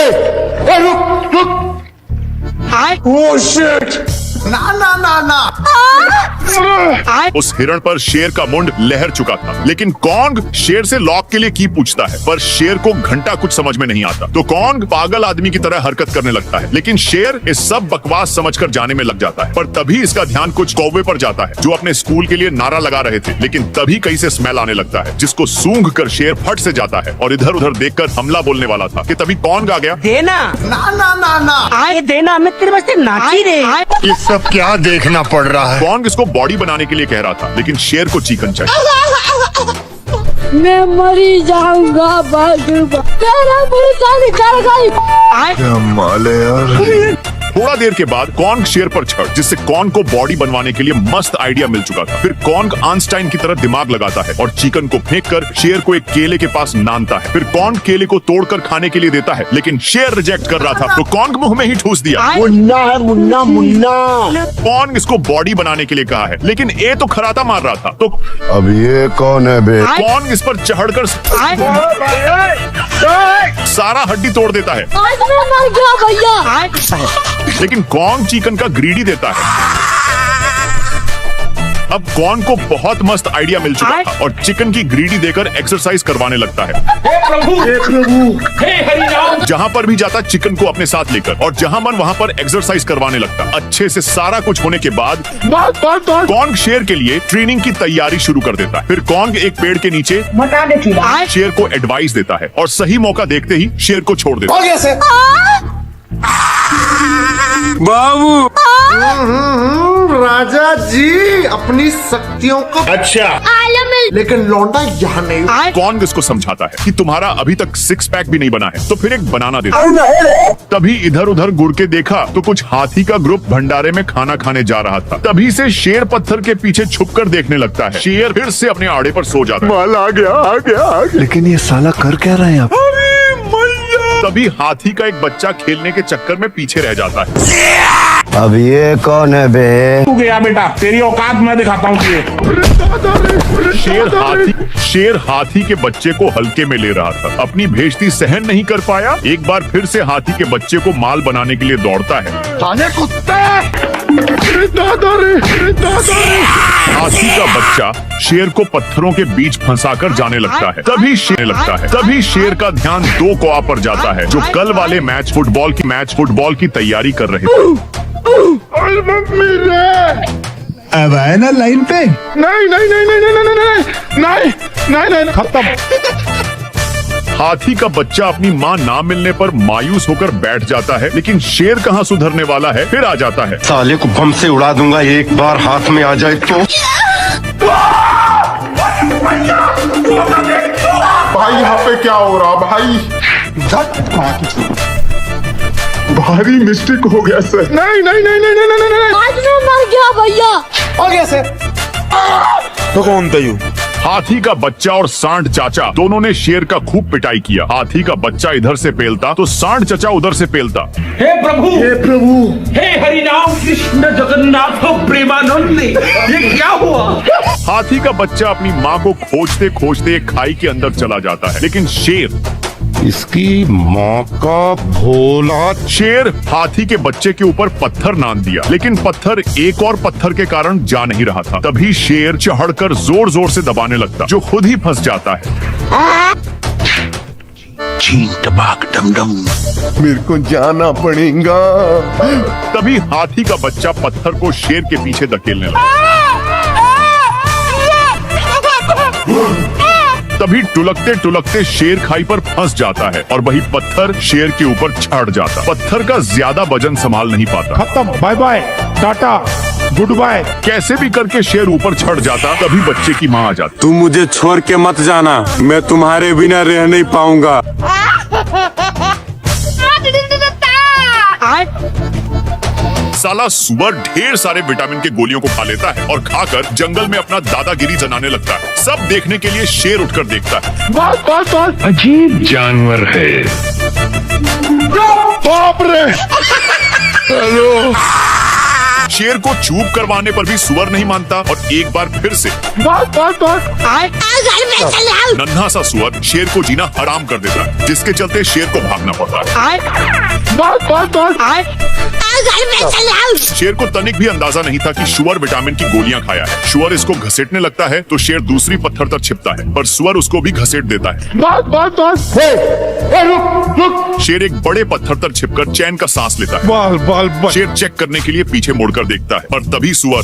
रुक रुक। Oh shit, ना ना ना ना। उस हिरण पर शेर का मुंड लहर चुका था, लेकिन कॉन्ग शेर से लॉक के लिए की पूछता है, पर शेर को घंटा कुछ समझ में नहीं आता। तो कॉन्ग पागल आदमी की तरह हरकत करने लगता है, लेकिन शेर इस सब बकवास समझकर जाने में लग जाता है। पर तभी इसका ध्यान कुछ कौवे पर जाता है जो अपने स्कूल के लिए नारा लगा रहे थे, लेकिन तभी कहीं से स्मेल आने लगता है, जिसको सूंघ कर शेर फट से जाता है और इधर उधर देखकर हमला बोलने वाला था कि तभी कॉन्ग आ गया। देना ना ना ना ना। आए देना, मैं तेरे वास्ते नाची रे। ये सब क्या देखना पड़ रहा है? कॉन्ग इसको बॉडी बनाने के लिए कह रहा था, लेकिन शेर को चिकन चाहिए। मैं मरी जाऊंगा मेरा मुर्गा निकल गई। कमाल है यार। थोड़ा देर के बाद कॉन्ग शेर पर चढ़, जिससे कॉन्ग को बॉडी बनवाने के लिए मस्त आइडिया मिल चुका था। फिर कॉन्ग आइंस्टाइन की तरह दिमाग लगाता है और चिकन को फेंककर शेर को एक केले के पास नानता है। फिर कॉन्ग केले को तोड़कर खाने के लिए देता है, लेकिन शेर रिजेक्ट कर रहा था, तो कॉन्ग मुंह में ही ठूस दिया। मुन्ना है, मुन्ना मुन्ना। कॉन्ग इसको बॉडी बनाने के लिए कहा है, लेकिन ये तो खराता मार रहा था। तो अब ये कौन है बे? कॉन्ग इस पर चढ़कर सारा हड्डी तोड़ देता है, आज मैं मर गया भैया। लेकिन कॉन्ग चिकन का ग्रीडी देता है। अब कॉन्ग को बहुत मस्त आइडिया मिल चुका था और चिकन की ग्रीडी देकर एक्सरसाइज करवाने लगता है। जहाँ पर भी जाता चिकन को अपने साथ लेकर, और जहाँ मन वहाँ पर एक्सरसाइज करवाने लगता। अच्छे से सारा कुछ होने के बाद कॉन्ग शेर के लिए ट्रेनिंग की तैयारी शुरू कर देता है। फिर कॉन्ग एक पेड़ के नीचे शेर को एडवाइस देता है और सही मौका देखते ही शेर को छोड़ देता है। बाबू राजा जी अपनी शक्तियों को अच्छा, लेकिन लौंडा यहाँ नहीं। कॉन्ग इसको समझाता है कि तुम्हारा अभी तक सिक्स पैक भी नहीं बना है, तो फिर एक बनाना देता है। तभी इधर उधर गुड़ के देखा तो कुछ हाथी का ग्रुप भंडारे में खाना खाने जा रहा था। तभी से शेर पत्थर के पीछे छुपकर देखने लगता है। शेर फिर से अपने आड़े पर सो जाता है। माल आ गया। लेकिन ये साला कर क्या रहे हैं आप? तभी हाथी का एक बच्चा खेलने के चक्कर में पीछे रह जाता है। अब ये कौन है बे? तू गया बेटा, तेरी औकात मैं दिखाता हूँ तुझे। शेर हाथी के बच्चे को हल्के में ले रहा था। अपनी बेइज्जती सहन नहीं कर पाया, एक बार फिर से हाथी के बच्चे को माल बनाने के लिए दौड़ता है। हाथी का बच्चा शेर को पत्थरों के बीच फंसाकर जाने लगता है। तभी शेर का ध्यान दो कौवा पर जाता है जो कल वाले मैच फुटबॉल की तैयारी कर रहे थे। अब आए ना लाइन पे? नहीं, खत्म। हाथी का बच्चा अपनी माँ ना मिलने पर मायूस होकर बैठ जाता है, लेकिन शेर कहाँ सुधरने वाला है, फिर आ जाता है। साले को बम से उड़ा दूंगा, एक बार हाथ में आ जाए तो। भाई यहाँ पे क्या हो रहा भाई? भारी मिस्टेक हो गया सर। नहीं। आज मैं मर गया भैया। हो गया सर। तो कौन था यू? हाथी का बच्चा और सांड चाचा दोनों ने शेर का खूब पिटाई किया। हाथी का बच्चा इधर से पेलता तो सांड चाचा उधर से पेलता। हे प्रभु, हे हरिनाम कृष्ण जगन्नाथ प्रेमानंद, ये क्या हुआ? हाथी का बच्चा अपनी माँ को खोजते खोजते एक खाई के अंदर चला जाता है, लेकिन इसकी माँ का भोला। शेर हाथी के बच्चे के ऊपर पत्थर नान दिया, लेकिन पत्थर एक और पत्थर के कारण जा नहीं रहा था। तभी शेर चढ़कर जोर जोर से दबाने लगता, जो खुद ही फंस जाता है। चीन टबाक डमडम, मेरे को जाना पड़ेगा। तभी हाथी का बच्चा पत्थर को शेर के पीछे धकेलने लगा। तभी टुलकते टुलकते शेर खाई पर फंस जाता है और वही पत्थर शेर के ऊपर चढ़ जाता। पत्थर का ज्यादा वजन संभाल नहीं पाता। खत्म, bye bye, tata, goodbye. कैसे भी करके शेर ऊपर चढ़ जाता। तभी बच्चे की माँ आ जाती। तुम मुझे छोड़ के मत जाना, मैं तुम्हारे बिना रह नहीं पाऊंगा। साला सुअर ढेर सारे विटामिन के गोलियों को खा लेता है और खाकर जंगल में अपना दादागिरी जनाने लगता है। सब देखने के लिए शेर उठकर देखता है। अजीब जानवर है। बाप रे। हेलो, शेर को चूप करवाने पर भी सुअर नहीं मानता और एक बार फिर से नन्हा सा सुअर शेर को जीना हराम कर देता है, जिसके चलते शेर को भागना पड़ता है। शेर को तनिक भी अंदाजा नहीं था कि सुअर विटामिन की गोलियां खाया है। सुअर इसको घसीटने लगता है तो शेर दूसरी पत्थर तक छिपता है, पर सुअर उसको भी घसीट देता है। शेर एक बड़े पत्थर तक छिपकर चैन का सांस लेता है। शेर चेक करने के लिए पीछे मुड़कर देखता है और तभी सुअर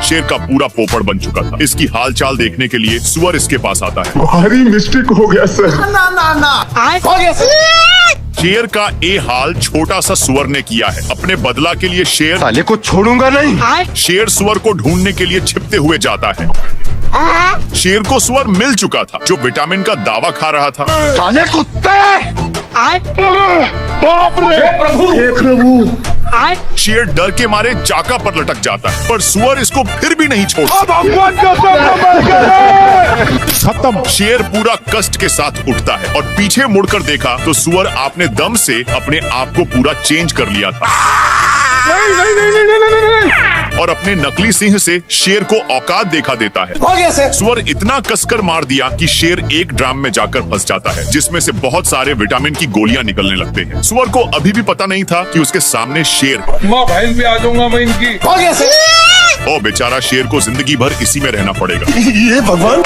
शेर का पूरा पोपड़ बन चुका था। इसकी हालचाल देखने के लिए सुअर इसके पास आता है। भारी मिस्टेक हो गया सर। हो गया सर। शेर का ये हाल छोटा सा सुअर ने किया है। अपने बदला के लिए शेर साले को छोड़ूंगा नहीं। शेर सुअर को ढूंढने के लिए छिपते हुए जाता है। शेर को सुअर मिल चुका था जो विटामिन का दावा खा रहा था। साले कुत्ते! बाप रे! हे प्रभु! शेर डर के मारे चाका पर लटक जाता है, पर सुअर इसको फिर भी नहीं छोड़ता। खत्म। शेर पूरा कष्ट के साथ उठता है और पीछे मुड़कर देखा तो सुअर आपने दम से अपने आप को पूरा चेंज कर लिया था और अपने नकली सिंह से शेर को औकात देखा देता है। हो गया सर। सुअर इतना कसकर मार दिया कि शेर एक ड्राम में जाकर फंस जाता है, जिसमें से बहुत सारे विटामिन की गोलियां निकलने लगते हैं। सुअर को अभी भी पता नहीं था कि उसके सामने शेर है। माँ बहन भी आ जाऊंगा मैं इनकी। हो गया सर। और बेचारा शेर को जिंदगी भर इसी में रहना पड़ेगा। ये भगवान!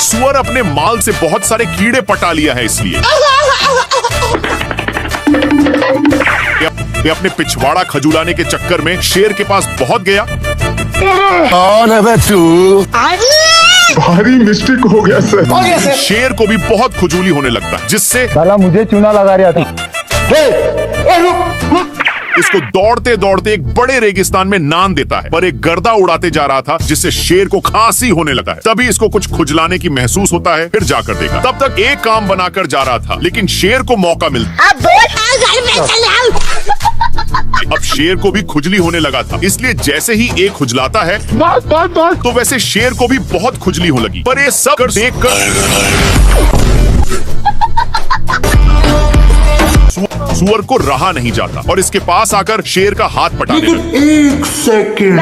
सुअर अपने माल से बहुत सारे कीड़े पटा लिया है, इसलिए ये अपने पिछवाड़ा खजुलाने के चक्कर में शेर के पास बहुत गया। कौन है बे तू? भारी मिस्टेक हो गया सर। हो गया सर। शेर को भी बहुत खुजूली होने लगता है, जिससे साला मुझे चूना लगा रहा था। इसको दौड़ते दौड़ते एक बड़े रेगिस्तान में नान देता है, पर एक गर्दा उड़ाते जा रहा था जिससे शेर को खांसी होने लगा है। तभी इसको कुछ खुजलाने की महसूस होता है, फिर जाकर देखा। तब तक एक काम बनाकर जा रहा था, लेकिन शेर को मौका मिलता। अब शेर को भी खुजली होने लगा था, इसलिए जैसे ही एक खुजलाता है तो वैसे शेर को भी बहुत खुजली हो लगी। पर ये सब देखकर सुअर को रहा नहीं जाता और इसके पास आकर शेर का हाथ पटाने लगा। एक सेकंड।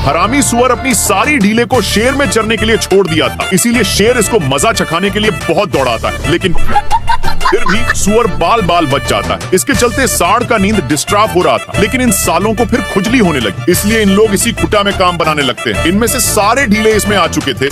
हरामी सुअर अपनी सारी ढीले को शेर में चरने के लिए छोड़ दिया था, इसीलिए शेर इसको मजा चखाने के लिए बहुत दौड़ाता है, लेकिन फिर भी सुअर बाल बाल बच जाता है। इसके चलते सांड का नींद डिस्टर्ब हो रहा था, लेकिन इन सालों को फिर खुजली होने लगी, इसलिए इन लोग इसी खुटा में काम बनाने लगते हैं। इनमें से सारे ढीले इसमें आ चुके थे।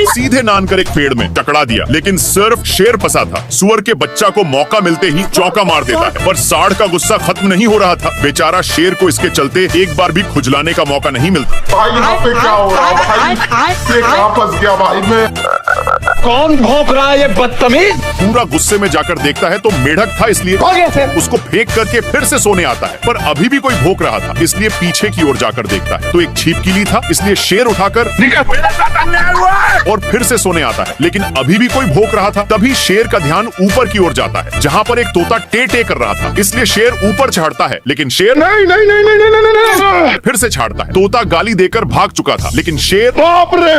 सीधे नान कर एक पेड़ में टकरा दिया, लेकिन सिर्फ शेर फंसा था। सुअर के बच्चा को मौका मिलते ही चौका मार देता है, पर सांड का गुस्सा खत्म नहीं हो रहा था। बेचारा शेर को इसके चलते एक बार भी खुजलाने का मौका नहीं मिलता। भाई यहाँ पे क्या हो रहा है भाई? ये कहाँ फंस गया भाई मैं? कौन भौंक रहा है ये बदतमीज? पूरा गुस्से में जाकर देखता है तो मेढक था, इसलिए हो गया सर। उसको फेंक करके फिर से सोने आता है, पर अभी भी कोई भौंक रहा था, इसलिए पीछे की ओर जाकर देखता है तो एक छिपकली था, इसलिए शेर उठाकर और फिर से सोने आता है, लेकिन अभी भी कोई भौंक रहा था। तभी शेर का ध्यान ऊपर की ओर जाता है, जहाँ पर एक तोता टे टे कर रहा था, इसलिए शेर ऊपर चढ़ता है, लेकिन शेर नहीं फिर से छाड़ता है। तोता गाली देकर भाग चुका था, लेकिन शेर बाप रे!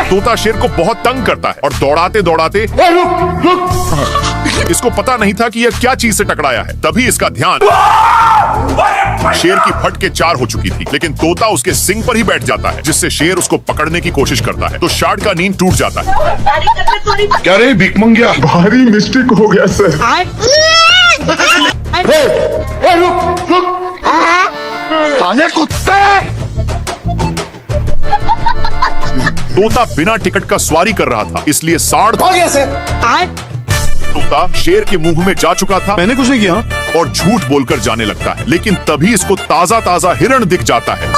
तोता शेर को बहुत तंग करता है और दौड़ाते दौड़ाते इसको पता नहीं था कि यह क्या चीज से टकराया है। तभी इसका ध्यान शेर की फट के 4 हो चुकी थी, लेकिन तोता उसके सिंग पर ही बैठ जाता है, जिससे शेर उसको पकड़ने की कोशिश करता है तो शार्ट का नींद टूट जाता है। क्या रे भिकमंगिया? भारी मिस्टेक हो गया सर। साले कुत्ते! तोता बिना टिकट का सवारी कर रहा था, इसलिए सांड हो गया सर। तोता शेर के मुंह में जा चुका था। मैंने कुछ नहीं किया। और झूठ बोलकर जाने लगता है, लेकिन तभी इसको ताजा ताजा हिरण दिख जाता है।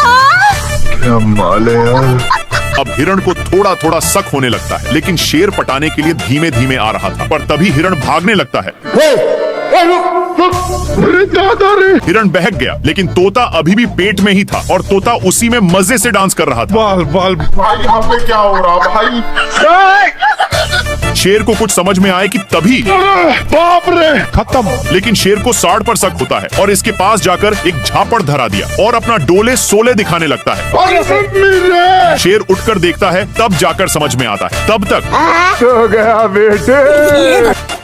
क्या माल है यार? अब हिरण को थोड़ा थोड़ा शक होने लगता है, लेकिन शेर पटाने के लिए धीमे धीमे आ रहा था, पर तभी हिरण भागने लगता है। हिरण बहक गया, लेकिन तोता अभी भी पेट में ही था और तोता उसी में मजे से डांस कर रहा था। भाई यहाँ पे क्या हो रहा भाई? शेर को कुछ समझ में आए कि तभी बाप रे खत्म। लेकिन शेर को साड़ पर शक होता है और इसके पास जाकर एक झापड़ धरा दिया और अपना डोले सोले दिखाने लगता है। शेर उठकर देखता है, तब जाकर समझ में आता है। तब तक हो गया बेटे,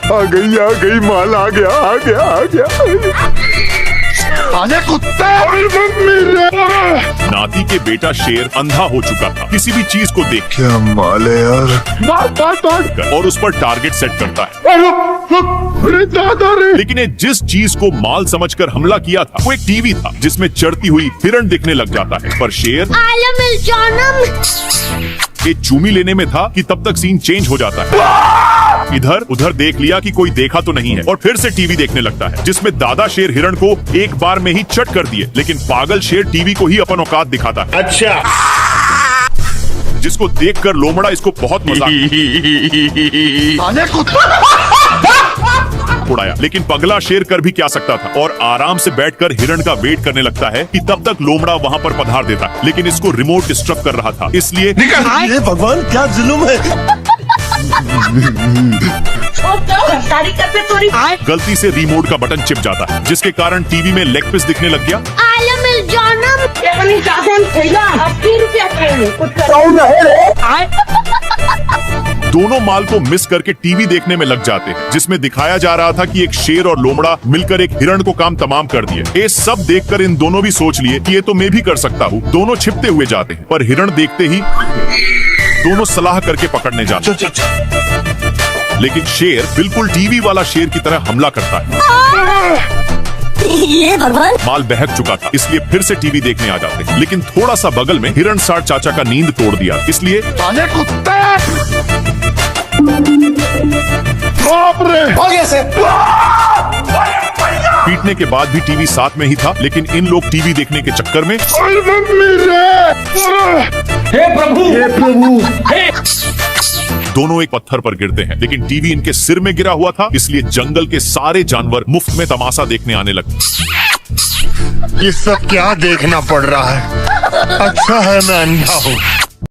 आ गई माल, आ गया आने कुत्ते। नाती के बेटा शेर अंधा हो चुका था, किसी भी चीज को देख क्या माल है यार। कर और उस पर टारगेट सेट करता है। अरे दादा रे। लेकिन ये जिस चीज को माल समझकर हमला किया था वो एक टीवी था जिसमें चढ़ती हुई हिरण दिखने लग जाता है। पर शेर आलम जानम ये चूमी लेने में था कि तब तक सीन चेंज हो जाता है। इधर उधर देख लिया कि कोई देखा तो नहीं है और फिर से टीवी देखने लगता है जिसमें दादा शेर हिरण को एक बार में ही चट कर दिए। लेकिन पागल शेर टीवी को ही अपन औकात दिखाता है। अच्छा, जिसको देखकर लोमड़ा इसको बहुत मजाक आने कुत्ते। उड़ाया। लेकिन पगला शेर कर भी क्या सकता था और आराम से बैठकर हिरण का वेट करने लगता है कि तब तक लोमड़ा वहां पर पधार देता है। लेकिन इसको रिमोट डिस्टर्ब कर रहा था, इसलिए ये भगवान क्या जुल्म है। गलती से रिमोट का बटन चिप जाता है जिसके कारण टीवी में लेग पीस दिखने लग गया। आलम जानम दोनों माल को मिस करके टीवी देखने में लग जाते हैं जिसमें दिखाया जा रहा था कि एक शेर और लोमड़ा मिलकर एक हिरण को काम तमाम कर दिए। ये सब देखकर इन दोनों भी सोच लिए कि ये तो मैं भी कर सकता हूँ। दोनों छिपते हुए जाते हैं पर हिरण देखते ही दोनों सलाह करके पकड़ने जाते हैं। लेकिन शेर बिल्कुल टीवी वाला शेर की तरह हमला करता है। ये भगवान माल बहक चुका था इसलिए फिर से टीवी देखने आ जाते हैं। लेकिन थोड़ा सा बगल में हिरण सार चाचा का नींद तोड़ दिया, इसलिए आने कुत्ते। बाप रे हो गया से। पीटने के बाद भी टीवी साथ में ही था। लेकिन इन लोग टीवी देखने के चक्कर में हे प्रभु, हे दोनों एक पत्थर पर गिरते हैं। लेकिन टीवी इनके सिर में गिरा हुआ था इसलिए जंगल के सारे जानवर मुफ्त में तमाशा देखने आने लगे। ये सब क्या देखना पड़ रहा है। अच्छा है मैं अंधा हूँ।